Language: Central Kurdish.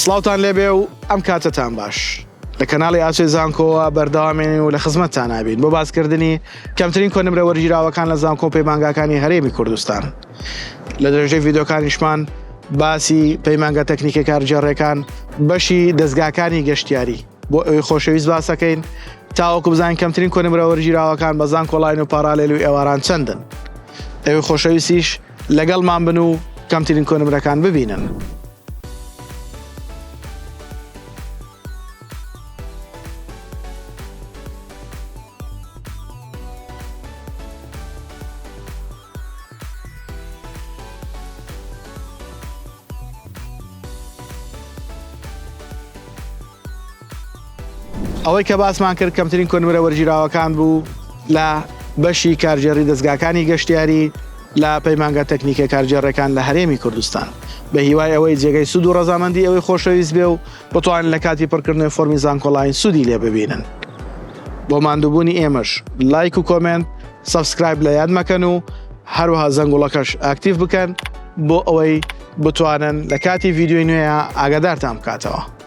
سڵاوتان لێبێ و ئەم کاتتان باش لە کەناڵی ئاسوی زانکۆوە بەردەوامێنی و لە خزمەتتان نابین بۆ باسکردنی کەمترین کۆنمرە وەرگیراوەکان لە زانکۆ و پەیمانگاکانی هەرێمی کوردستان. لە درێژەی ڤیدۆکانیشمان باسی پەیمانگە تەکنیکی کارجێڕەکان بەشی دەستگاکانی گەشتیاری بۆ ئەوەی خۆشەویست باسەکەین تاوەکو بزانین کەمترین کۆنمرە وەرگیراوەکان بە زانکۆ لاین و پارالێل و ئێواران چەندن. ئەوەی خۆشەویستیش لەگەڵمان بن و کەمترین کۆنمرەکان ببینن. ئەوەی کە باسمان کرد کەمترین کۆنمرە وەرگیراوەکان بوو لە بەشی کارجێڕی دەستگاکانی گەشتیاری لە پەیمانگە تەکنیکە کارجێڕەکان لە هەرێمی کوردستان بە هیوای ئەوەی جێگەی سوود و ڕەزامەندی ئەوەی خۆشەویست بێ و بتوانن لە کاتی پڕکردنەوەی فۆرمی زانکۆلاین سوودی لێ ببینن. بۆ ماندووبوونی ئێمەش لایک و کۆمنت سەبسکرایب لە یاد مەکەن و هەروەها زەنگوڵەکەش ئاکتیڤ بکەن بۆ ئەوەی بتوانن لە کاتی ڤیدیۆی نوێیە ئاگادارتان بکاتەوە.